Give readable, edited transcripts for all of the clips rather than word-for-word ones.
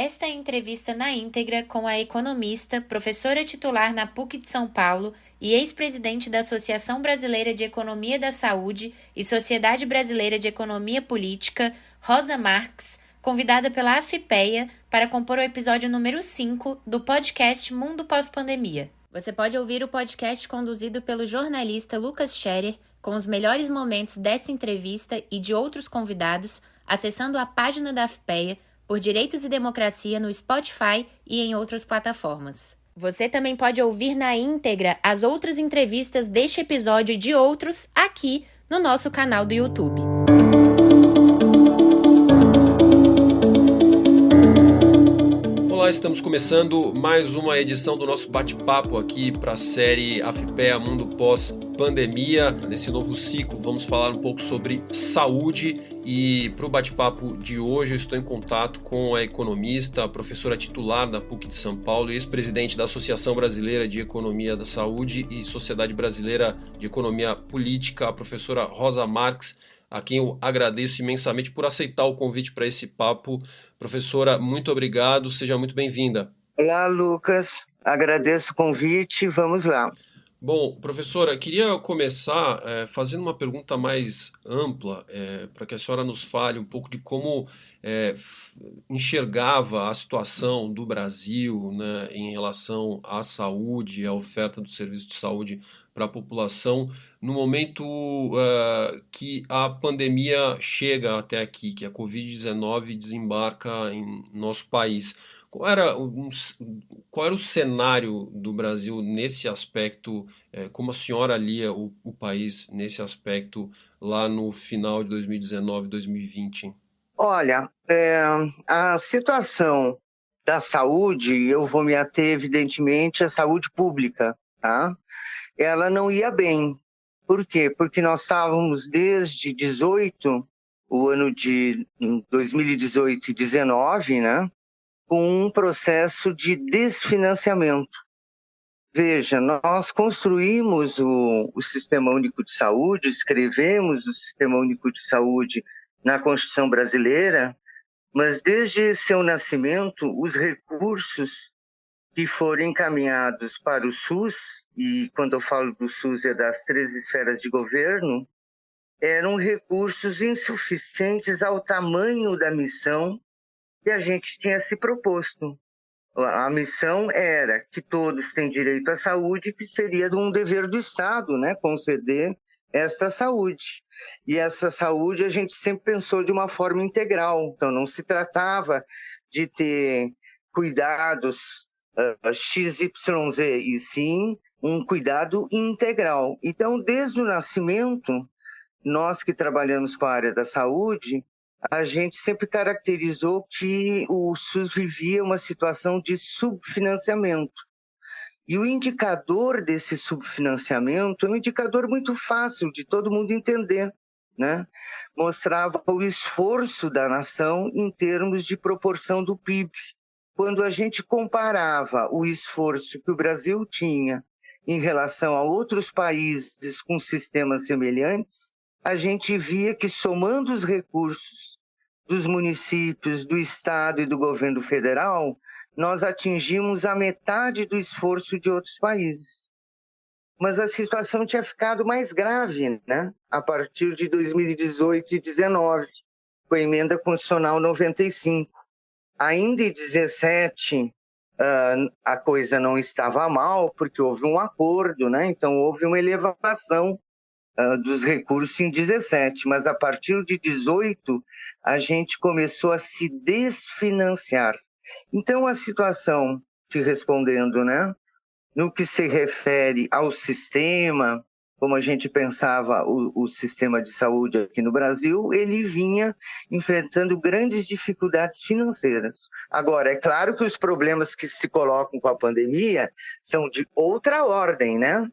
Esta é a entrevista na íntegra com a economista, professora titular na PUC de São Paulo e ex-presidente da Associação Brasileira de Economia da Saúde e Sociedade Brasileira de Economia Política, Rosa Marques, convidada pela AFPEA para compor o episódio número 5 do podcast Mundo Pós-Pandemia. Você pode ouvir o podcast conduzido pelo jornalista Lucas Scherer, com os melhores momentos desta entrevista e de outros convidados, acessando a página da AFPEA por Direitos e Democracia no Spotify e em outras plataformas. Você também pode ouvir na íntegra as outras entrevistas deste episódio e de outros aqui no nosso canal do YouTube. Olá, estamos começando mais uma edição do nosso bate-papo aqui para a série AFPEA Mundo Pós-Pandemia. Nesse novo ciclo vamos falar um pouco sobre saúde e para o bate-papo de hoje eu estou em contato com a economista, a professora titular da PUC de São Paulo e ex-presidente da Associação Brasileira de Economia da Saúde e Sociedade Brasileira de Economia Política, a professora Rosa Marques, a quem eu agradeço imensamente por aceitar o convite para esse papo. Professora, muito obrigado, seja muito bem-vinda. Olá, Lucas, agradeço o convite, vamos lá. Bom, professora, queria começar fazendo uma pergunta mais ampla, para que a senhora nos fale um pouco de como enxergava a situação do Brasil, né, em relação à saúde, à oferta do serviço de saúde para a população, no momento que a pandemia chega até aqui, que a Covid-19 desembarca em nosso país. Qual era o cenário do Brasil nesse aspecto, como a senhora lia o país nesse aspecto lá no final de 2019, 2020? Olha, a situação da saúde, eu vou me ater evidentemente à saúde pública, tá? Ela não ia bem. Por quê? Porque nós estávamos desde o ano de 2018 e 2019, né, com um processo de desfinanciamento. Veja, nós construímos o Sistema Único de Saúde, escrevemos o Sistema Único de Saúde na Constituição Brasileira, mas desde seu nascimento, os recursos que foram encaminhados para o SUS, e quando eu falo do SUS é das 3 esferas de governo, eram recursos insuficientes ao tamanho da missão que a gente tinha se proposto. A missão era que todos têm direito à saúde, que seria um dever do Estado, né, conceder esta saúde. E essa saúde a gente sempre pensou de uma forma integral, então não se tratava de ter cuidados XYZ, e sim um cuidado integral. Então, desde o nascimento, nós que trabalhamos com a área da saúde, a gente sempre caracterizou que o SUS vivia uma situação de subfinanciamento. E o indicador desse subfinanciamento é um indicador muito fácil de todo mundo entender, né? Mostrava o esforço da nação em termos de proporção do PIB. Quando a gente comparava o esforço que o Brasil tinha em relação a outros países com sistemas semelhantes, a gente via que, somando os recursos dos municípios, do Estado e do governo federal, nós atingimos a metade do esforço de outros países. Mas a situação tinha ficado mais grave, né? A partir de 2018 e 2019, com a Emenda Constitucional 95. Ainda em 2017, a coisa não estava mal, porque houve um acordo, né? Então houve uma elevação dos recursos em 2017, mas a partir de 2018 a gente começou a se desfinanciar. Então a situação, te respondendo, né, no que se refere ao sistema, como a gente pensava o sistema de saúde aqui no Brasil, ele vinha enfrentando grandes dificuldades financeiras. Agora, é claro que os problemas que se colocam com a pandemia são de outra ordem, né?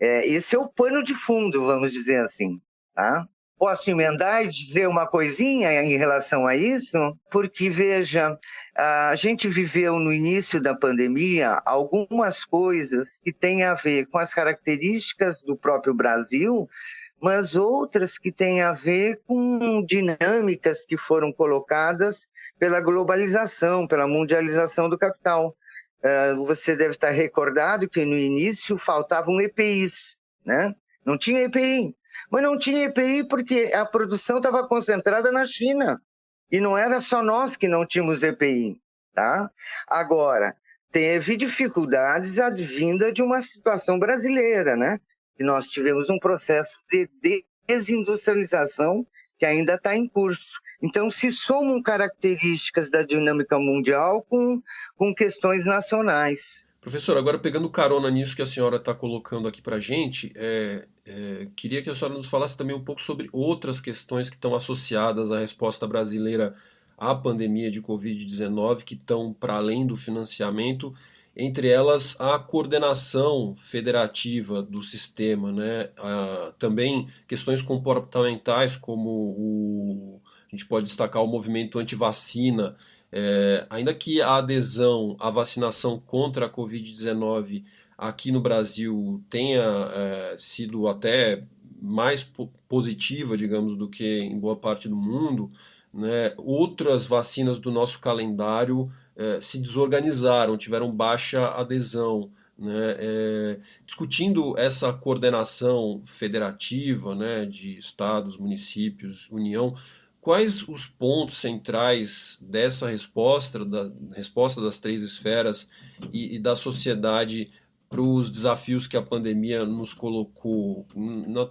Esse é o pano de fundo, vamos dizer assim, tá? Posso emendar e dizer uma coisinha em relação a isso? Porque, veja, a gente viveu no início da pandemia algumas coisas que têm a ver com as características do próprio Brasil, mas outras que têm a ver com dinâmicas que foram colocadas pela globalização, pela mundialização do capital. Você deve estar recordado que no início faltavam EPIs, né? Não tinha EPI, mas não tinha EPI porque a produção estava concentrada na China e não era só nós que não tínhamos EPI, tá? Agora, teve dificuldades advinda de uma situação brasileira, né? Que nós tivemos um processo de desindustrialização que ainda está em curso. Então, se somam características da dinâmica mundial com questões nacionais. Professor, agora pegando carona nisso que a senhora está colocando aqui para a gente, queria que a senhora nos falasse também um pouco sobre outras questões que estão associadas à resposta brasileira à pandemia de Covid-19, que estão para além do financiamento, entre elas a coordenação federativa do sistema, né? Também questões comportamentais, como a gente pode destacar o movimento anti-vacina. Ainda que a adesão à vacinação contra a Covid-19 aqui no Brasil tenha sido até mais positiva, digamos, do que em boa parte do mundo, né, outras vacinas do nosso calendário se desorganizaram, tiveram baixa adesão. Né, discutindo essa coordenação federativa, né, de estados, municípios, União, quais os pontos centrais dessa resposta das três esferas e da sociedade para os desafios que a pandemia nos colocou?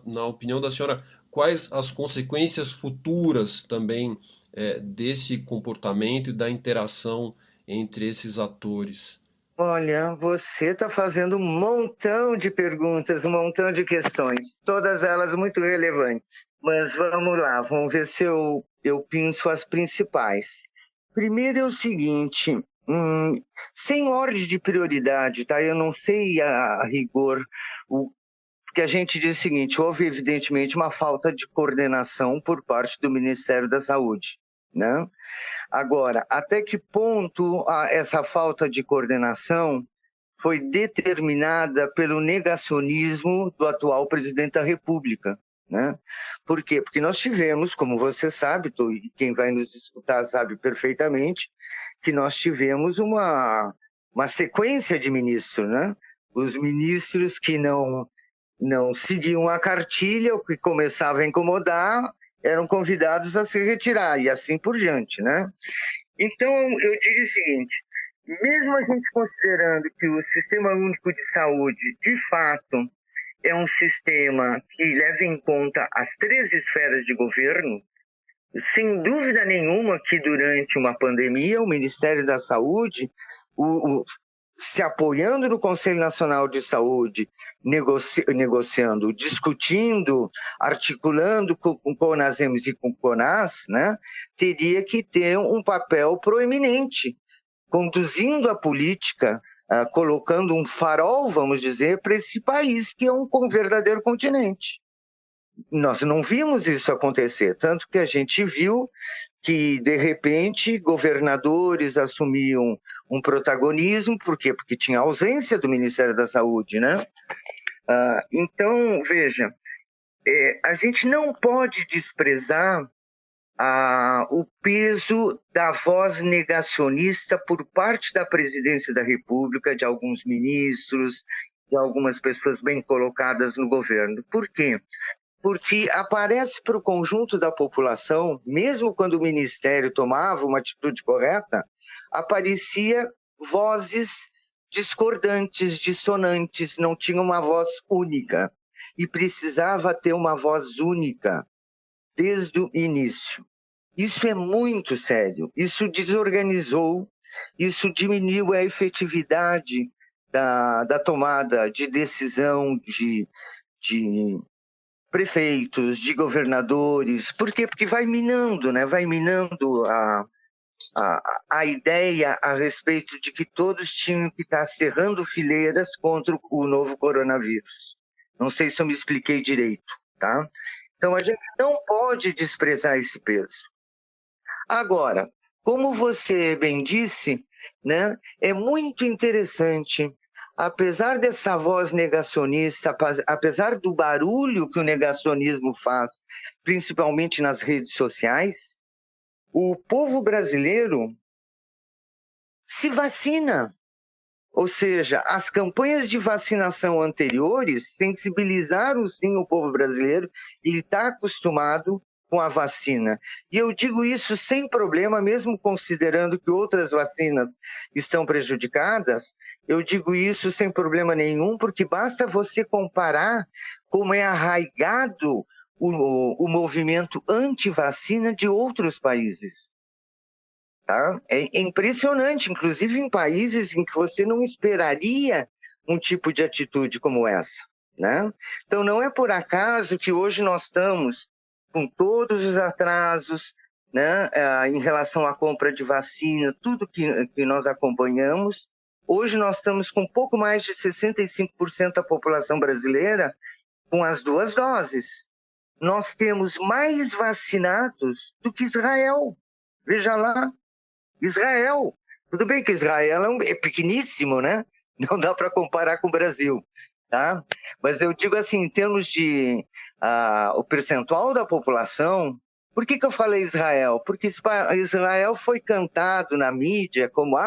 Na opinião da senhora, quais as consequências futuras também desse comportamento e da interação entre esses atores? Olha, você está fazendo um montão de perguntas, um montão de questões, todas elas muito relevantes. Mas vamos lá, vamos ver se eu pinço as principais. Primeiro é o seguinte, sem ordem de prioridade, tá? Eu não sei a rigor, porque a gente diz o seguinte, houve evidentemente uma falta de coordenação por parte do Ministério da Saúde, né? Agora, até que ponto essa falta de coordenação foi determinada pelo negacionismo do atual presidente da República, né? Por quê? Porque nós tivemos, como você sabe, e quem vai nos escutar sabe perfeitamente, que nós tivemos uma sequência de ministros, né? Os ministros que não seguiam a cartilha, o que começava a incomodar, eram convidados a se retirar e assim por diante, né? Então, eu diria o seguinte, mesmo a gente considerando que o Sistema Único de Saúde, de fato, é um sistema que leva em conta as três esferas de governo, sem dúvida nenhuma que durante uma pandemia o Ministério da Saúde, se apoiando no Conselho Nacional de Saúde, negociando, discutindo, articulando com o CONASEMS e com o CONAS, né, teria que ter um papel proeminente, conduzindo a política, colocando um farol, vamos dizer, para esse país que é um verdadeiro continente. Nós não vimos isso acontecer, tanto que a gente viu que, de repente, governadores assumiam um protagonismo, por quê? Porque tinha ausência do Ministério da Saúde, né? Então, veja, a gente não pode desprezar o peso da voz negacionista por parte da Presidência da República, de alguns ministros, de algumas pessoas bem colocadas no governo. Por quê? Porque aparece para o conjunto da população, mesmo quando o Ministério tomava uma atitude correta, aparecia vozes discordantes, dissonantes, não tinha uma voz única. E precisava ter uma voz única desde o início. Isso é muito sério, isso desorganizou, isso diminuiu a efetividade da tomada de decisão de prefeitos, de governadores. Por quê? Porque vai minando, né? Vai minando a ideia a respeito de que todos tinham que estar cerrando fileiras contra o novo coronavírus. Não sei se eu me expliquei direito, tá? Então, a gente não pode desprezar esse peso. Agora, como você bem disse, né, é muito interessante apesar dessa voz negacionista, apesar do barulho que o negacionismo faz, principalmente nas redes sociais, o povo brasileiro se vacina. Ou seja, as campanhas de vacinação anteriores sensibilizaram sim o povo brasileiro, ele está acostumado com a vacina. E eu digo isso sem problema, mesmo considerando que outras vacinas estão prejudicadas, eu digo isso sem problema nenhum, porque basta você comparar como é arraigado o movimento anti-vacina de outros países. Tá? É impressionante, inclusive em países em que você não esperaria um tipo de atitude como essa, né? Então não é por acaso que hoje nós estamos com todos os atrasos, né, em relação à compra de vacina, tudo que nós acompanhamos. Hoje nós estamos com pouco mais de 65% da população brasileira com as 2 doses. Nós temos mais vacinados do que Israel. Veja lá. Israel, tudo bem que Israel é pequeníssimo, né? Não dá para comparar com o Brasil, tá? Mas eu digo assim, em termos de o percentual da população, por que eu falei Israel? Porque Israel foi cantado na mídia como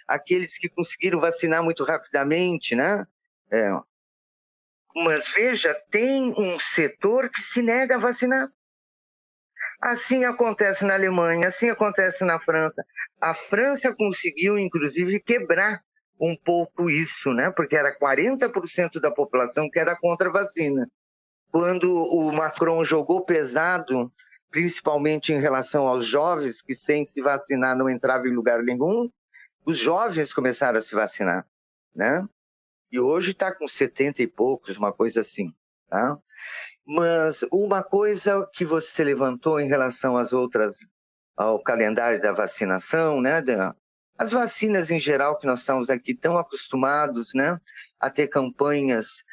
aqueles que conseguiram vacinar muito rapidamente, né? Mas veja, tem um setor que se nega a vacinar. Assim acontece na Alemanha, assim acontece na França. A França conseguiu, inclusive, quebrar um pouco isso, né? Porque era 40% da população que era contra a vacina. Quando o Macron jogou pesado, principalmente em relação aos jovens, que sem se vacinar não entravam em lugar nenhum, os jovens começaram a se vacinar, né? E hoje está com 70 e poucos, uma coisa assim, tá? Mas uma coisa que você levantou em relação às outras, ao calendário da vacinação, né? As vacinas em geral que nós estamos aqui tão acostumados, né, a ter campanhas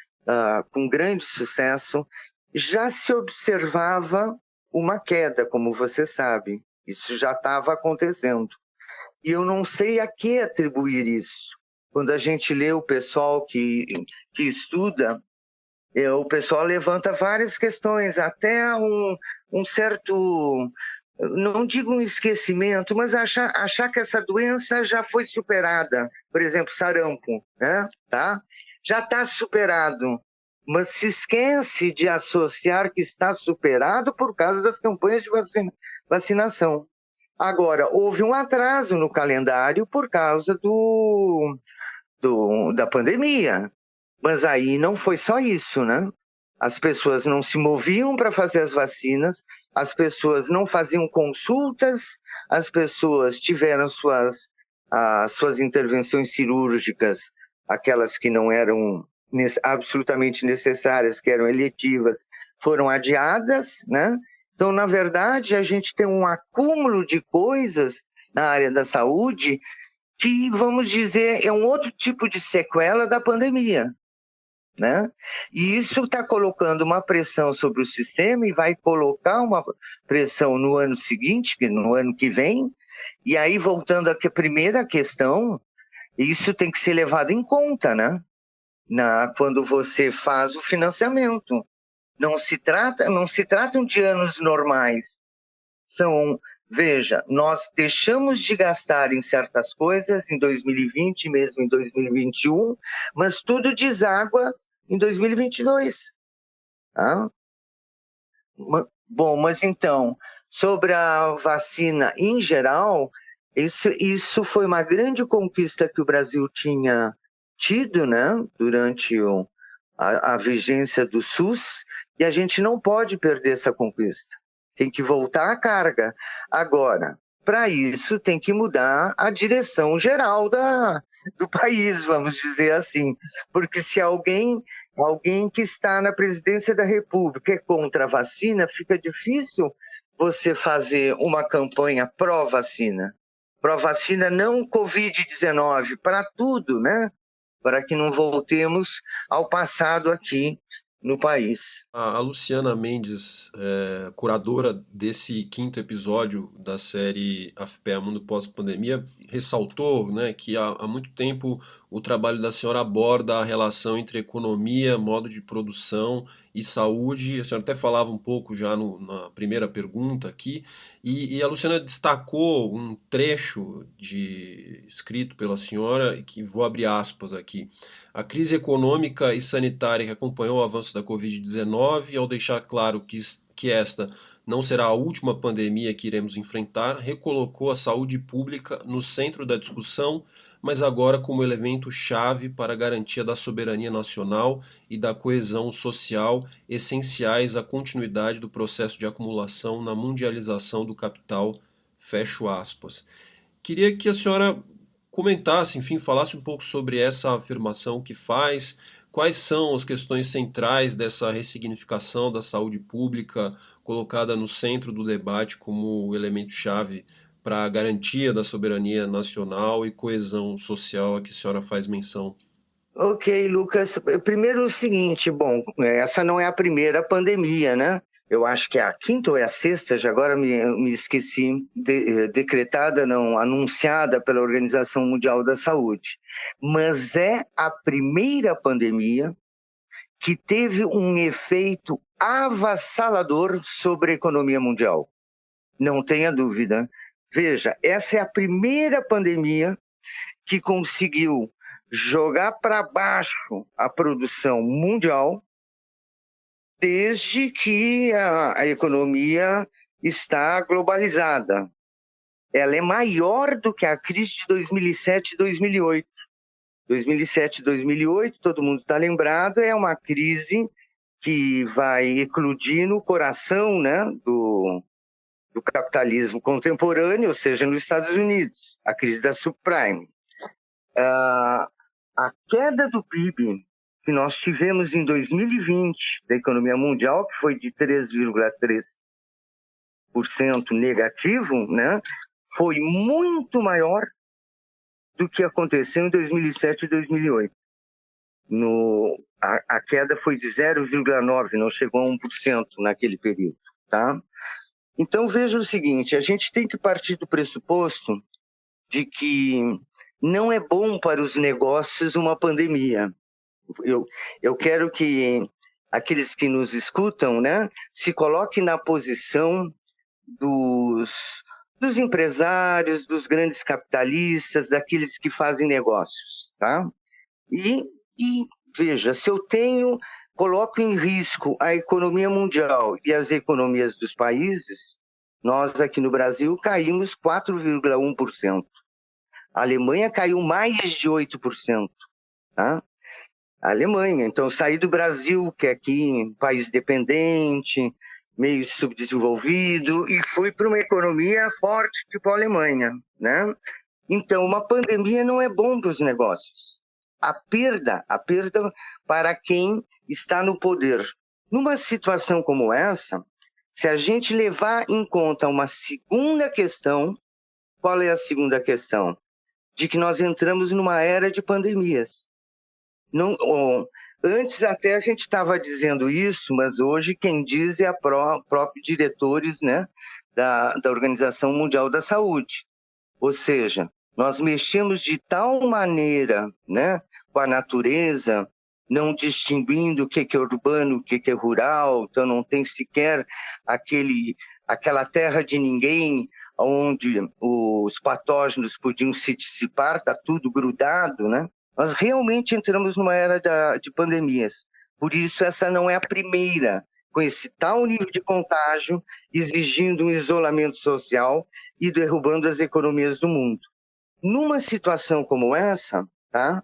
com grande sucesso, já se observava uma queda, como você sabe. Isso já estava acontecendo. E eu não sei a que atribuir isso. Quando a gente lê o pessoal que estuda, o pessoal levanta várias questões, até um certo, não digo um esquecimento, mas achar que essa doença já foi superada. Por exemplo, sarampo, né? Tá? Já está superado, mas se esquece de associar que está superado por causa das campanhas de vacinação. Agora, houve um atraso no calendário por causa da pandemia. Mas aí não foi só isso, né? As pessoas não se moviam para fazer as vacinas, as pessoas não faziam consultas, as pessoas tiveram suas intervenções cirúrgicas, aquelas que não eram absolutamente necessárias, que eram eletivas, foram adiadas, né? Então, na verdade, a gente tem um acúmulo de coisas na área da saúde que, vamos dizer, é um outro tipo de sequela da pandemia, né? E isso está colocando uma pressão sobre o sistema e vai colocar uma pressão no ano seguinte, no ano que vem. E aí, voltando à primeira questão, isso tem que ser levado em conta, né? Quando você faz o financiamento. Não se tratam de anos normais. Veja, nós deixamos de gastar em certas coisas em 2020, mesmo em 2021, mas tudo deságua em 2022. Tá? Bom, mas então, sobre a vacina em geral, isso foi uma grande conquista que o Brasil tinha tido, né, durante a vigência do SUS, e a gente não pode perder essa conquista. Tem que voltar à carga. Agora, para isso, tem que mudar a direção geral do país, vamos dizer assim. Porque se alguém que está na presidência da República é contra a vacina, fica difícil você fazer uma campanha pró-vacina. Pró-vacina não Covid-19, para tudo, né? Para que não voltemos ao passado aqui no país. A Luciana Mendes, curadora desse 5º episódio da série AFPEA Mundo Pós-Pandemia, ressaltou, né, que há muito tempo o trabalho da senhora aborda a relação entre economia, modo de produção e saúde. A senhora até falava um pouco já na primeira pergunta aqui, e a Luciana destacou um trecho escrito pela senhora, que vou abrir aspas aqui. A crise econômica e sanitária que acompanhou o avanço da Covid-19, ao deixar claro que esta não será a última pandemia que iremos enfrentar, recolocou a saúde pública no centro da discussão, mas agora como elemento-chave para a garantia da soberania nacional e da coesão social, essenciais à continuidade do processo de acumulação na mundialização do capital, fecho aspas. Queria que a senhora comentasse, enfim, falasse um pouco sobre essa afirmação que faz, quais são as questões centrais dessa ressignificação da saúde pública colocada no centro do debate como elemento-chave para a garantia da soberania nacional e coesão social a que a senhora faz menção. Ok, Lucas. Primeiro o seguinte, bom, essa não é a primeira pandemia, né? Eu acho que é a quinta ou é a sexta, já agora me esqueci, decretada, não, anunciada pela Organização Mundial da Saúde. Mas é a primeira pandemia que teve um efeito avassalador sobre a economia mundial. Não tenha dúvida. Veja, essa é a primeira pandemia que conseguiu jogar para baixo a produção mundial desde que a economia está globalizada. Ela é maior do que a crise de 2007 e 2008. 2007 e 2008, todo mundo está lembrado, é uma crise que vai eclodir no coração, né, do capitalismo contemporâneo, ou seja, nos Estados Unidos, a crise da subprime. A queda do PIB que nós tivemos em 2020 da economia mundial, que foi de 3,3% negativo, né, foi muito maior do que aconteceu em 2007 e 2008. A queda foi de 0,9%, não chegou a 1% naquele período. Tá? Então, veja o seguinte, a gente tem que partir do pressuposto de que não é bom para os negócios uma pandemia. Eu quero que aqueles que nos escutam, né, se coloquem na posição dos empresários, dos grandes capitalistas, daqueles que fazem negócios. Tá? E veja, se eu coloco em risco a economia mundial e as economias dos países, nós aqui no Brasil caímos 4,1%. A Alemanha caiu mais de 8%. Tá? A Alemanha, então saí do Brasil, que é aqui um país dependente, meio subdesenvolvido, e fui para uma economia forte, tipo a Alemanha. Né? Então, uma pandemia não é bom para os negócios. A perda para quem está no poder. Numa situação como essa, se a gente levar em conta uma segunda questão, qual é a segunda questão? De que nós entramos numa era de pandemias. Antes até a gente estava dizendo isso, mas hoje quem diz é a próprio diretores, né, da Organização Mundial da Saúde. Ou seja, nós mexemos de tal maneira, né, com a natureza, não distinguindo o que é urbano, o que é rural, então não tem sequer aquela terra de ninguém onde os patógenos podiam se dissipar, está tudo grudado, né? Nós realmente entramos numa era de pandemias. Por isso, essa não é a primeira, com esse tal nível de contágio, exigindo um isolamento social e derrubando as economias do mundo. Numa situação como essa, tá?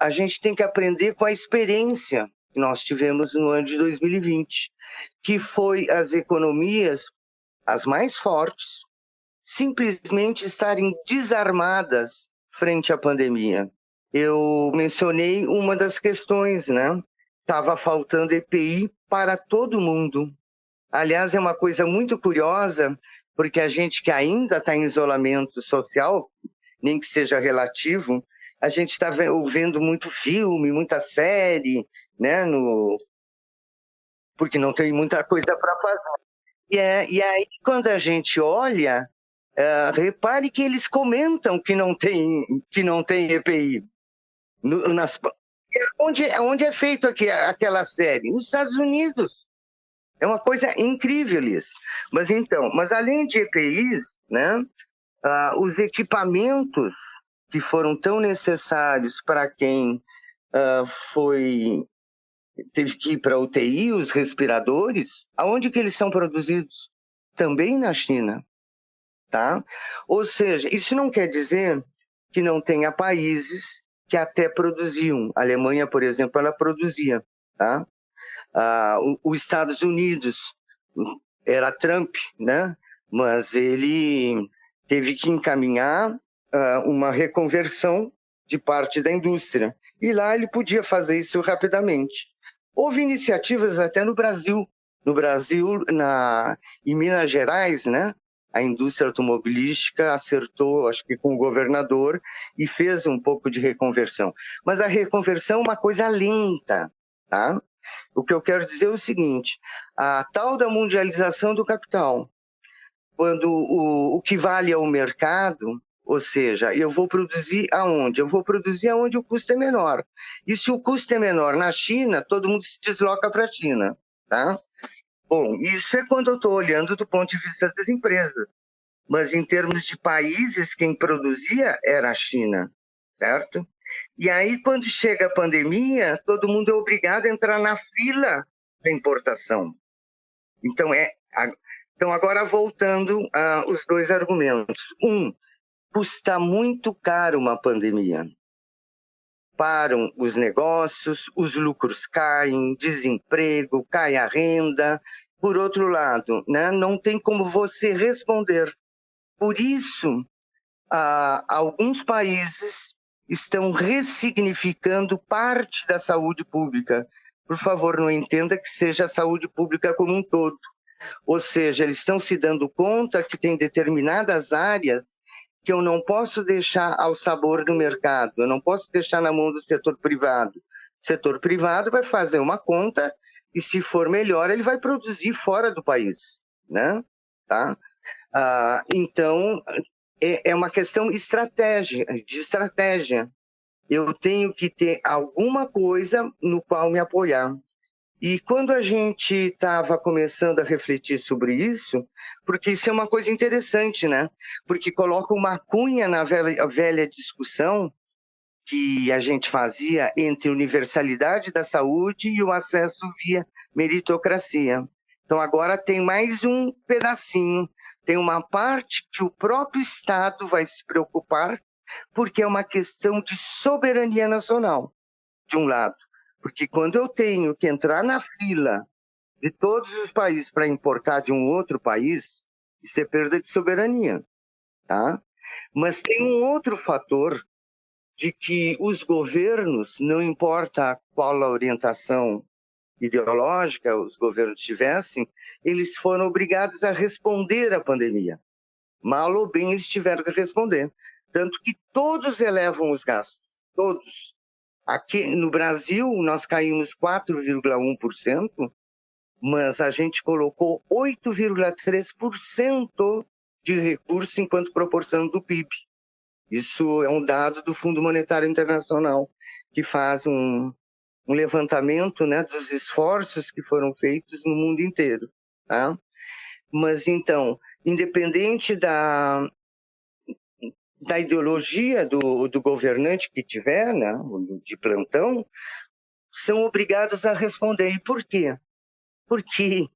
A gente tem que aprender com a experiência que nós tivemos no ano de 2020, que foi as economias, as mais fortes, simplesmente estarem desarmadas frente à pandemia. Eu mencionei uma das questões, né? Estava faltando EPI para todo mundo. Aliás, é uma coisa muito curiosa, porque a gente que ainda está em isolamento social, nem que seja relativo, a gente está vendo muito filme, muita série, né? Porque não tem muita coisa para fazer. E aí, quando a gente olha, repare que eles comentam que não tem EPI. Onde é feito aquela série? Nos Estados Unidos. É uma coisa incrível isso. Mas além de EPIs, né, os equipamentos que foram tão necessários para quem teve que ir para a UTI, os respiradores, aonde que eles são produzidos? Também na China. Tá? Ou seja, isso não quer dizer que não tenha países que até produziam. A Alemanha, por exemplo, ela produzia. Tá? Os Estados Unidos, era Trump, né? Mas ele teve que encaminhar uma reconversão de parte da indústria. E lá ele podia fazer isso rapidamente. Houve iniciativas até no Brasil. No Brasil, em Minas Gerais, né? A indústria automobilística acertou, acho que com o governador, e fez um pouco de reconversão. Mas a reconversão é uma coisa lenta, tá? O que eu quero dizer é o seguinte, a tal da mundialização do capital, quando o que vale é o mercado, ou seja, eu vou produzir aonde? Eu vou produzir aonde o custo é menor. E se o custo é menor na China, todo mundo se desloca para a China, tá? Bom, isso é quando eu estou olhando do ponto de vista das empresas. Mas em termos de países, quem produzia era a China, certo? E aí, quando chega a pandemia, todo mundo é obrigado a entrar na fila da importação. Então, agora voltando aos dois argumentos. Custa muito caro uma pandemia. Param os negócios, os lucros caem, desemprego, cai a renda. Por outro lado, né, não tem como você responder. Por isso, alguns países estão ressignificando parte da saúde pública. Por favor, não entenda que seja a saúde pública como um todo. Ou seja, eles estão se dando conta que tem determinadas áreas que eu não posso deixar ao sabor do mercado, eu não posso deixar na mão do setor privado. O setor privado vai fazer uma conta e, se for melhor, ele vai produzir fora do país, né? Tá? Então, é uma questão de estratégia. Eu tenho que ter alguma coisa no qual me apoiar. E quando a gente estava começando a refletir sobre isso, porque isso é uma coisa interessante, né? Porque coloca uma cunha na velha discussão que a gente fazia entre universalidade da saúde e o acesso via meritocracia. Então agora tem mais um pedacinho, tem uma parte que o próprio Estado vai se preocupar, porque é uma questão de soberania nacional, de um lado. Porque quando eu tenho que entrar na fila de todos os países para importar de um outro país, isso é perda de soberania, tá? Mas tem um outro fator de que os governos, não importa qual a orientação ideológica os governos tivessem, eles foram obrigados a responder à pandemia. Mal ou bem, eles tiveram que responder. Tanto que todos elevam os gastos, todos. Aqui no Brasil, nós caímos 4,1%, mas a gente colocou 8,3% de recurso enquanto proporção do PIB. Isso é um dado do Fundo Monetário Internacional, que faz um levantamento, né, dos esforços que foram feitos no mundo inteiro. Tá? Mas, então, independente da ideologia do governante que tiver, né, de plantão, são obrigados a responder. E por quê? Porque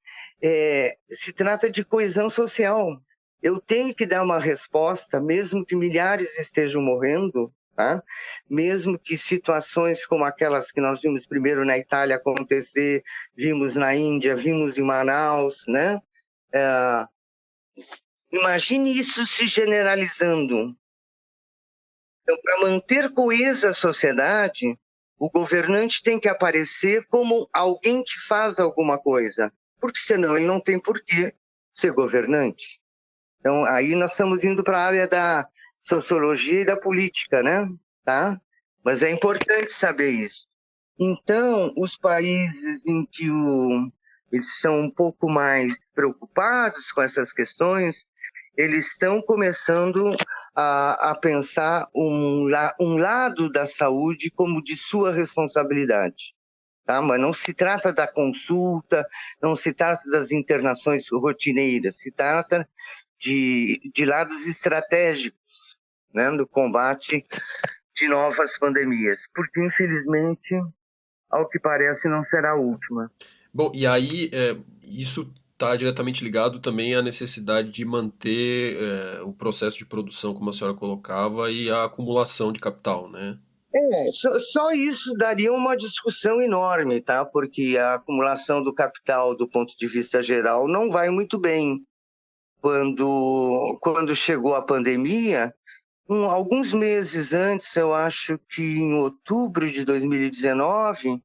se trata de coesão social. Eu tenho que dar uma resposta, mesmo que milhares estejam morrendo, tá? Mesmo que situações como aquelas que nós vimos primeiro na Itália acontecer, vimos na Índia, vimos em Manaus, né? Imagine isso se generalizando. Então, para manter coesa a sociedade, o governante tem que aparecer como alguém que faz alguma coisa, porque senão ele não tem por que ser governante. Então, aí nós estamos indo para a área da sociologia e da política, né? Tá? Mas é importante saber isso. Então, os países em que eles são um pouco mais preocupados com essas questões, eles estão começando a pensar um lado da saúde como de sua responsabilidade. Tá? Mas não se trata da consulta, não se trata das internações rotineiras, se trata de lados estratégicos, né, do combate de novas pandemias, porque infelizmente, ao que parece, não será a última. Bom, e aí isso está diretamente ligado também à necessidade de manter o processo de produção, como a senhora colocava, e a acumulação de capital, né? Só isso daria uma discussão enorme, tá? Porque a acumulação do capital, do ponto de vista geral, não vai muito bem. Quando chegou a pandemia, alguns meses antes, eu acho que em outubro de 2019,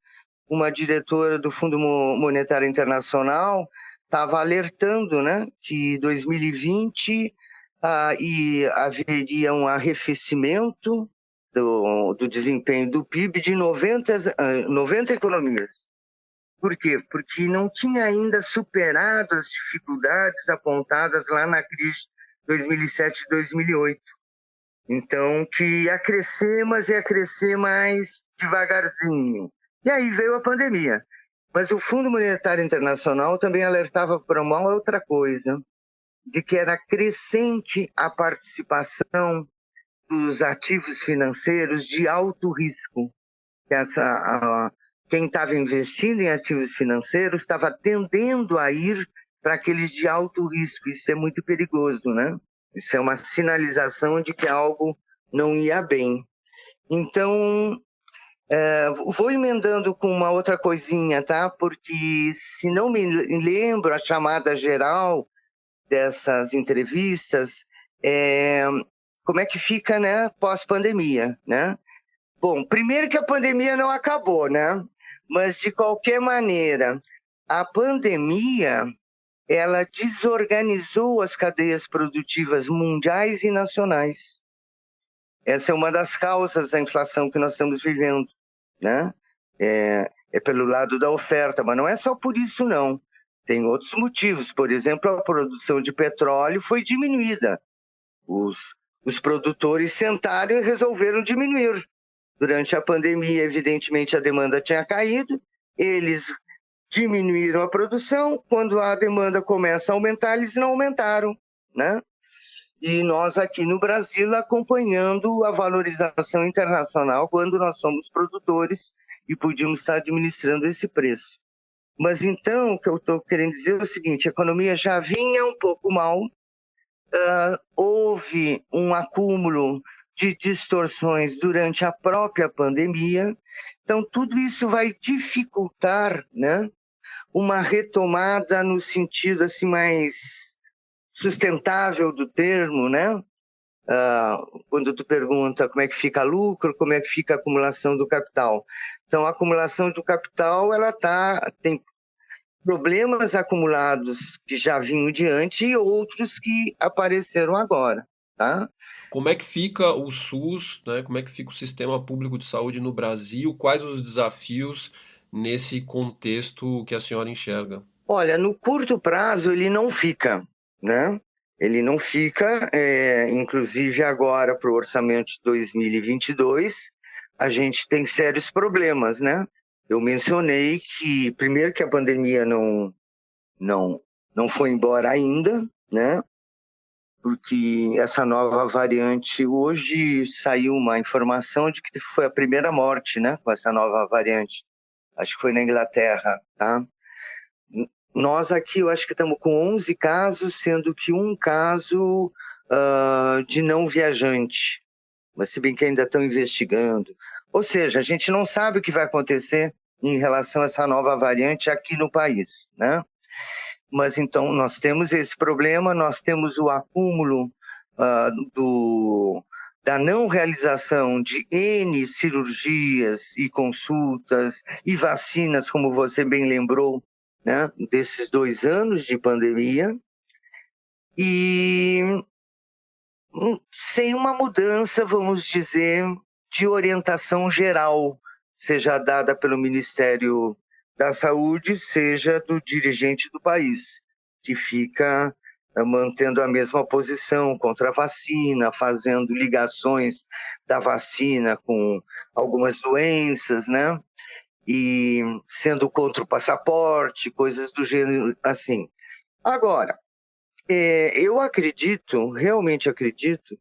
uma diretora do Fundo Monetário Internacional estava alertando, né, que 2020 haveria um arrefecimento do desempenho do PIB de 90 economias. Por quê? Porque não tinha ainda superado as dificuldades apontadas lá na crise de 2007 e 2008. Então, que ia crescer, mas ia crescer mais devagarzinho. E aí veio a pandemia. Mas o Fundo Monetário Internacional também alertava para uma outra coisa, de que era crescente a participação dos ativos financeiros de alto risco. Quem estava investindo em ativos financeiros estava tendendo a ir para aqueles de alto risco. Isso é muito perigoso, né? Isso é uma sinalização de que algo não ia bem. Então, vou emendando com uma outra coisinha, tá? Porque, se não me lembro, a chamada geral dessas entrevistas como é que fica, né, pós-pandemia, né? Bom, primeiro que a pandemia não acabou, né? Mas, de qualquer maneira, a pandemia, ela desorganizou as cadeias produtivas mundiais e nacionais. Essa é uma das causas da inflação que nós estamos vivendo, né? É pelo lado da oferta, mas não é só por isso, não. Tem outros motivos. Por exemplo, a produção de petróleo foi diminuída. Os produtores sentaram e resolveram diminuir. Durante a pandemia, evidentemente, a demanda tinha caído, eles diminuíram a produção, quando a demanda começa a aumentar, eles não aumentaram, né? E nós aqui no Brasil acompanhando a valorização internacional quando nós somos produtores e podíamos estar administrando esse preço. Mas então, o que eu estou querendo dizer é o seguinte, a economia já vinha um pouco mal, houve um acúmulo de distorções durante a própria pandemia, então tudo isso vai dificultar, né, uma retomada no sentido assim mais sustentável do termo, né? Quando tu pergunta como é que fica lucro, como é que fica a acumulação do capital. Então, a acumulação do capital, tem problemas acumulados que já vinham de antes e outros que apareceram agora, tá? Como é que fica o SUS, né? Como é que fica o sistema público de saúde no Brasil? Quais os desafios nesse contexto que a senhora enxerga? Olha, no curto prazo ele não fica, né? Ele não fica, inclusive agora para o orçamento de 2022, a gente tem sérios problemas, né? Eu mencionei que, primeiro, que a pandemia não foi embora ainda, né? Porque essa nova variante, hoje saiu uma informação de que foi a primeira morte, né? Com essa nova variante. Acho que foi na Inglaterra, tá? Nós aqui, eu acho que estamos com 11 casos, sendo que um caso de não viajante. Mas se bem que ainda estão investigando. Ou seja, a gente não sabe o que vai acontecer em relação a essa nova variante aqui no país, né? Mas então nós temos esse problema, nós temos o acúmulo da não realização de N cirurgias e consultas e vacinas, como você bem lembrou, né, desses 2 anos de pandemia, e sem uma mudança, vamos dizer, de orientação geral, seja dada pelo Ministério da Saúde, seja do dirigente do país, que fica mantendo a mesma posição contra a vacina, fazendo ligações da vacina com algumas doenças, né? E sendo contra o passaporte, coisas do gênero assim. Agora, eu realmente acredito,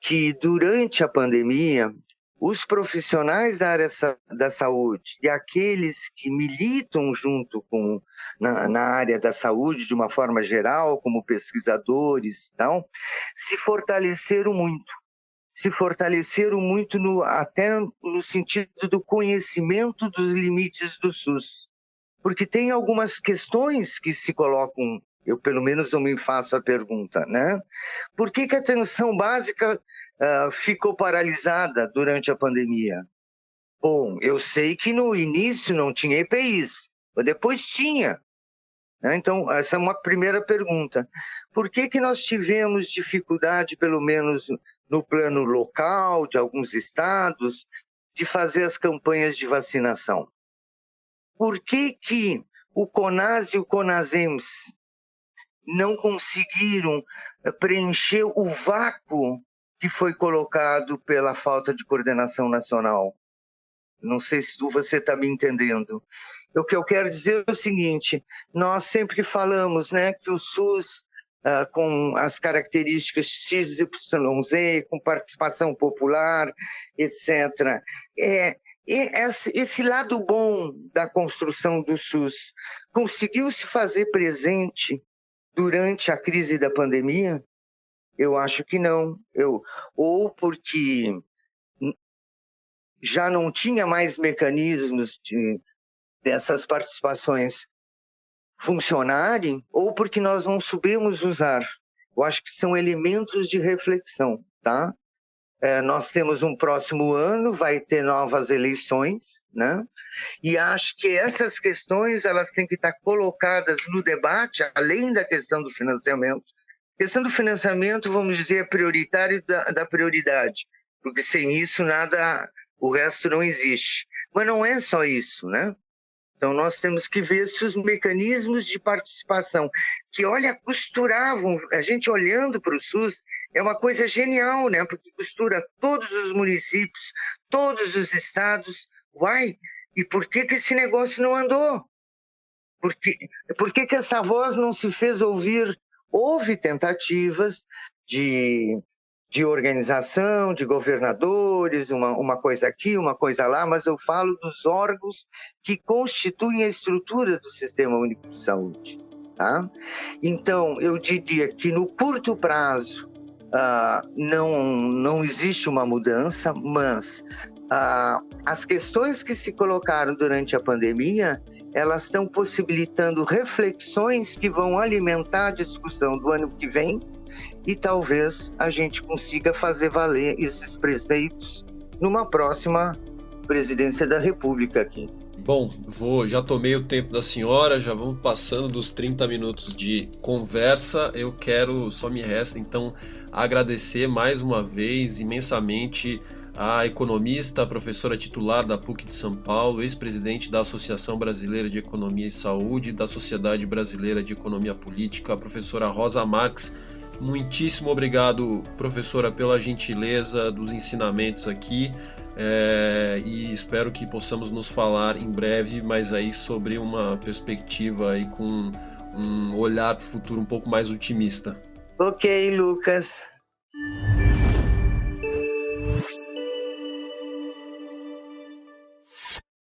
que durante a pandemia, os profissionais da área da saúde e aqueles que militam junto na área da saúde, de uma forma geral, como pesquisadores e tal, se fortaleceram muito. Até no sentido do conhecimento dos limites do SUS. Porque tem algumas questões que se colocam, eu pelo menos não me faço a pergunta, né? Por que a atenção básica ficou paralisada durante a pandemia? Bom, eu sei que no início não tinha EPIs, mas depois tinha. Né? Então, essa é uma primeira pergunta. Por que nós tivemos dificuldade, pelo menos no plano local, de alguns estados, de fazer as campanhas de vacinação? Por que o CONAS e o CONASEMS não conseguiram preencher o vácuo que foi colocado pela falta de coordenação nacional? Não sei se você está me entendendo. O que eu quero dizer é o seguinte: nós sempre falamos, né, que o SUS, com as características XYZ, com participação popular, etc., esse lado bom da construção do SUS conseguiu se fazer presente durante a crise da pandemia? Eu acho que não. Ou porque já não tinha mais mecanismos dessas participações funcionarem, ou porque nós não soubemos usar. Eu acho que são elementos de reflexão, tá? Nós temos um próximo ano, vai ter novas eleições, né? E acho que essas questões elas têm que estar colocadas no debate, além da questão do financiamento. A questão do financiamento, vamos dizer, é prioritário da prioridade, porque sem isso o resto não existe. Mas não é só isso, né? Então, nós temos que ver se os mecanismos de participação, que, costuravam, a gente olhando para o SUS, é uma coisa genial, né? Porque costura todos os municípios, todos os estados. E por que esse negócio não andou? Por que essa voz não se fez ouvir? Houve tentativas de organização, de governadores, uma coisa aqui, uma coisa lá, mas eu falo dos órgãos que constituem a estrutura do Sistema Único de Saúde. Tá? Então, eu diria que no curto prazo não existe uma mudança, mas as questões que se colocaram durante a pandemia, elas estão possibilitando reflexões que vão alimentar a discussão do ano que vem, e talvez a gente consiga fazer valer esses preceitos numa próxima presidência da República aqui. Bom, já tomei o tempo da senhora, já vamos passando dos 30 minutos de conversa. Só me resta então agradecer mais uma vez imensamente a economista, a professora titular da PUC de São Paulo, ex-presidente da Associação Brasileira de Economia e Saúde, da Sociedade Brasileira de Economia Política, a professora Rosa Marques. Muitíssimo obrigado, professora, pela gentileza dos ensinamentos aqui, e espero que possamos nos falar em breve, mas aí sobre uma perspectiva aí com um olhar para o futuro um pouco mais otimista. Ok, Lucas.